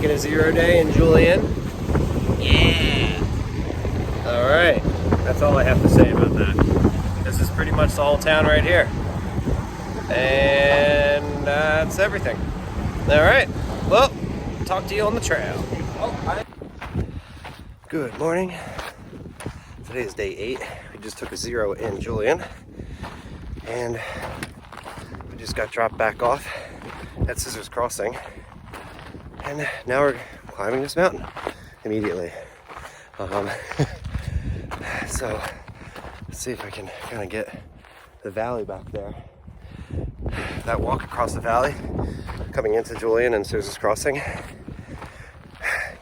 Taking a 0 day in Julian. Yeah. All right. That's all I have to say about that. This is pretty much the whole town right here. And that's everything. All right. Well, talk to you on the trail. Good morning. Today is day 8. We just took a 0 in Julian. And we just got dropped back off at Scissors Crossing. And now we're climbing this mountain immediately. So let's see if I can kind of get the valley back there. That walk across the valley coming into Julian and Scissors Crossing,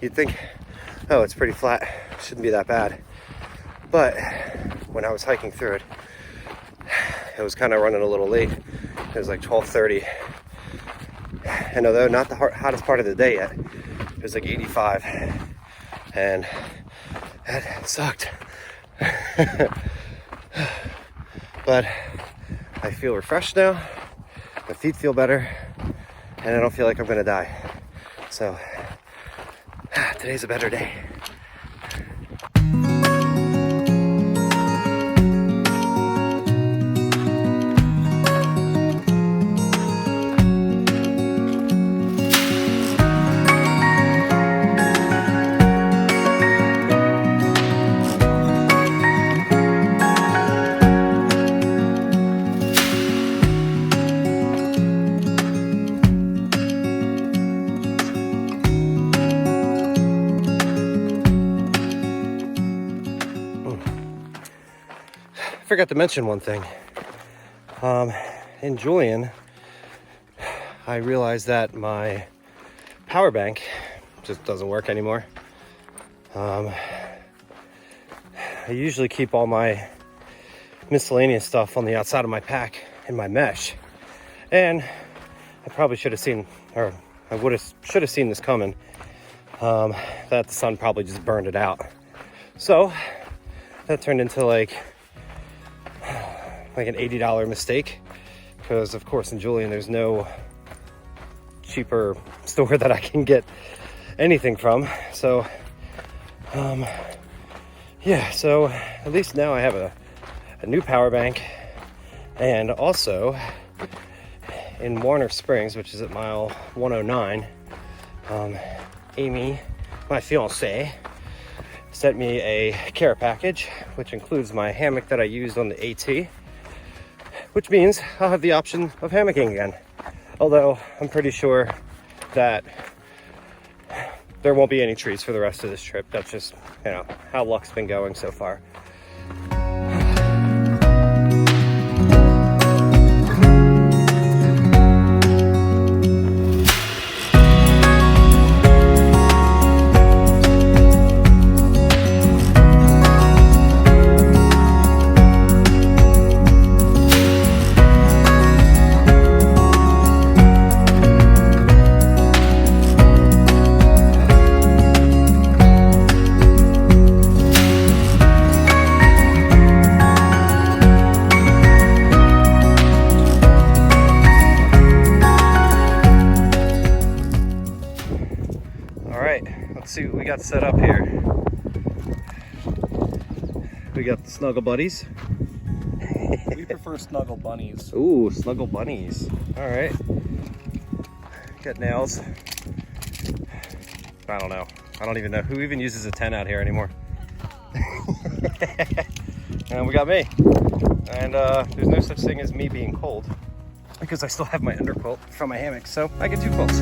you'd think, oh, it's pretty flat, shouldn't be that bad. But when I was hiking through it, it was kind of running a little late. It was like 12:30. And although not the hottest part of the day yet, it was like 85. And that sucked. But I feel refreshed now. My feet feel better. And I don't feel like I'm gonna die. So today's a better day. I forgot to mention one thing. In Julian, I realized that my power bank just doesn't work anymore. I usually keep all my miscellaneous stuff on the outside of my pack in my mesh, and I probably should have seen, or I should have seen this coming. That the sun probably just burned it out. So that turned into like an $80 mistake, because of course in Julian there's no cheaper store that I can get anything from. So yeah, so at least now I have a new power bank. And also in Warner Springs, which is at mile 109, Amy, my fiance, sent me a care package, which includes my hammock that I used on the AT, which means I'll have the option of hammocking again. Although I'm pretty sure that there won't be any trees for the rest of this trip. That's just, you know, how luck's been going so far. Let's see what we got set up here. We got the Snuggle Buddies. We prefer Snuggle Bunnies. Ooh, Snuggle Bunnies. All right. Got nails. I don't know. I don't even know who even uses a tent out here anymore. And we got me. And there's no such thing as me being cold, because I still have my underquilt from my hammock, so I get 2 quilts.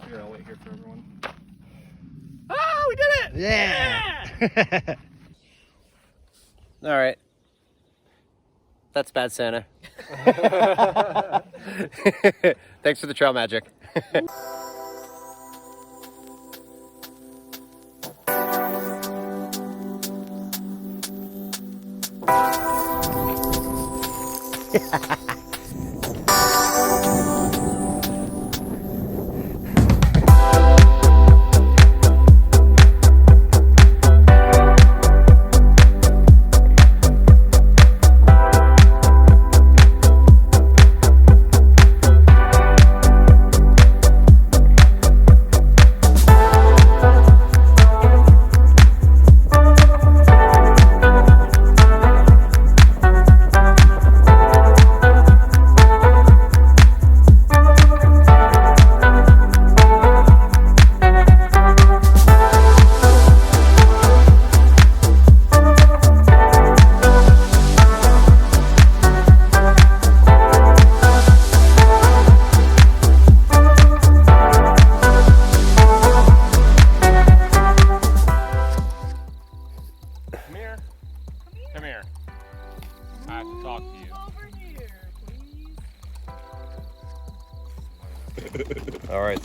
Here, I'll wait here for everyone. Oh, we did it! Yeah! All right. That's bad, Santa. Thanks for the trail magic.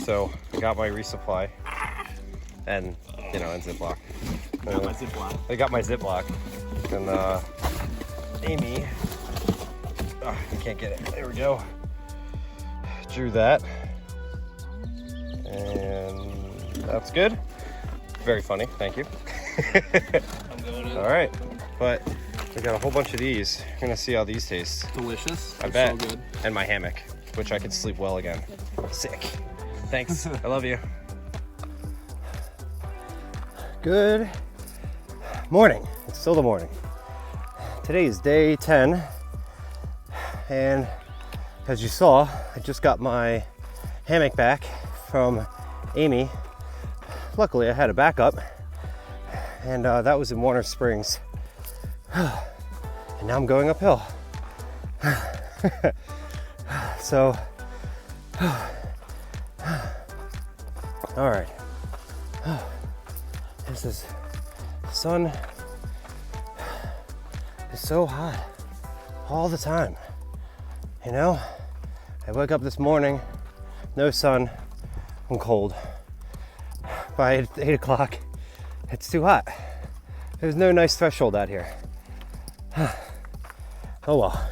So I got my resupply and, you know, and Ziploc. I got my Ziploc. I got my Ziploc. And Amy, I can't get it. There we go. Drew that. And that's good. Very funny, thank you. I'm going in. All right, but we got a whole bunch of these. We're gonna see how these taste. Delicious. I bet. So good. And my hammock, which I can sleep well again. Sick. Thanks. I love you. Good morning. It's still the morning. Today is day 10, and as you saw, I just got my hammock back from Amy. Luckily, I had a backup, and that was in Warner Springs. And now I'm going uphill. So, all right. This is, the sun is so hot all the time. You know, I woke up this morning, no sun, I'm cold. By 8 o'clock, it's too hot. There's no nice threshold out here. Oh well.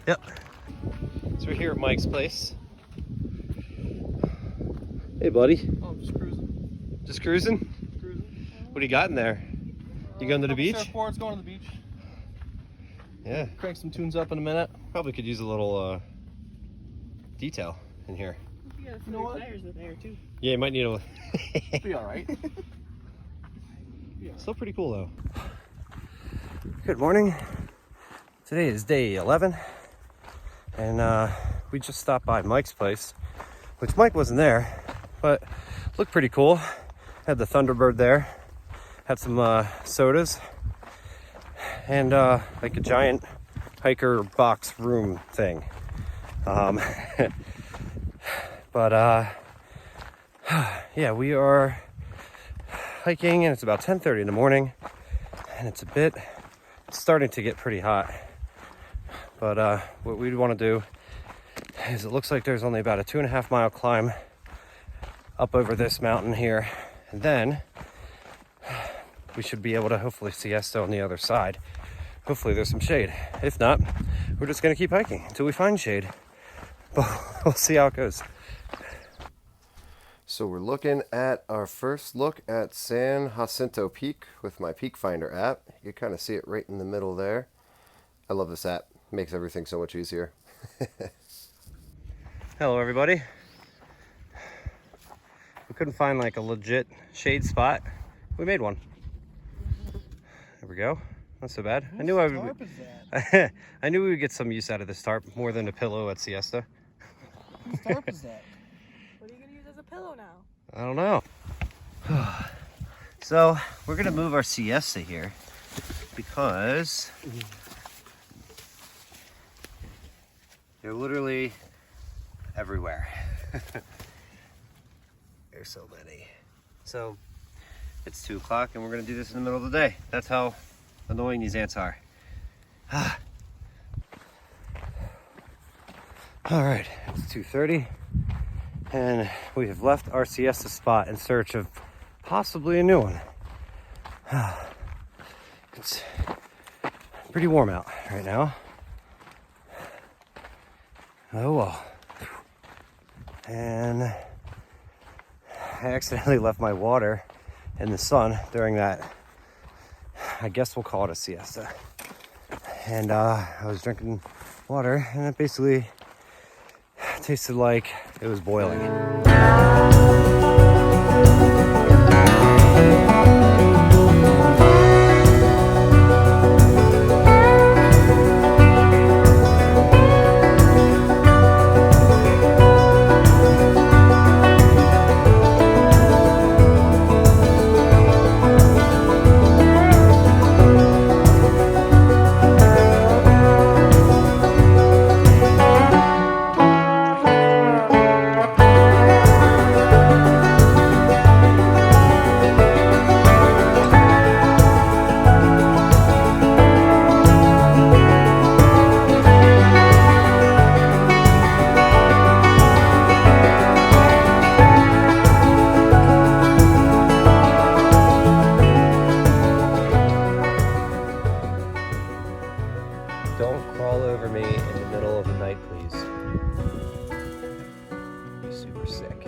Yep. So we're here at Mike's place. Hey, buddy. Oh, I'm just cruising. Just cruising? Cruising. What do you got in there? You going to the beach? Surfboard's going to the beach. Yeah. Crank some tunes up in a minute. Probably could use a little detail in here. You got a few tires in there too. Yeah, you might need a... Be all right. Still pretty cool though. Good morning. Today is day 11. And we just stopped by Mike's place, which Mike wasn't there, but looked pretty cool. Had the Thunderbird there, had some sodas, and like a giant hiker box room thing. But yeah, we are hiking, and it's about 10:30 in the morning, and it's starting to get pretty hot. But what we want to do is, it looks like there's only about a 2.5 mile climb up over this mountain here, and then we should be able to hopefully siesta on the other side. Hopefully there's some shade. If not, we're just going to keep hiking until we find shade. But we'll see how it goes. So we're looking at our first look at San Jacinto Peak with my Peak Finder app. You can kind of see it right in the middle there. I love this app. It makes everything so much easier. Hello everybody. We couldn't find like a legit shade spot. We made one. There we go. Not so bad. I knew I knew we would get some use out of this tarp, more than a pillow at siesta. Whose tarp is that? What are you gonna use as a pillow now? I don't know. So we're gonna move our siesta here because they're literally everywhere. There's so many. So it's 2 o'clock and we're gonna do this in the middle of the day. That's how annoying these ants are. All right, it's 2:30 and we have left our siesta spot in search of possibly a new one. It's pretty warm out right now. Oh well. And I accidentally left my water in the sun during that, I guess we'll call it a siesta. And I was drinking water and it basically tasted like it was boiling. Don't crawl over me in the middle of the night, please. I'd be super sick.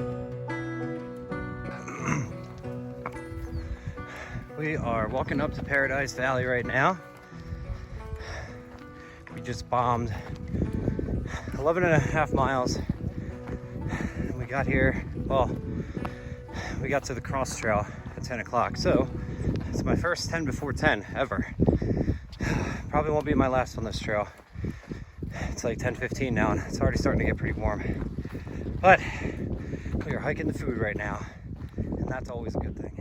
We are walking up to Paradise Valley right now. We just bombed 11 and a half miles. And we got here, well, we got to the cross trail at 10 o'clock. So it's my first 10 before 10 ever. Probably won't be my last on this trail. It's like 10:15 now and it's already starting to get pretty warm. But we are hiking the food right now, and that's always a good thing.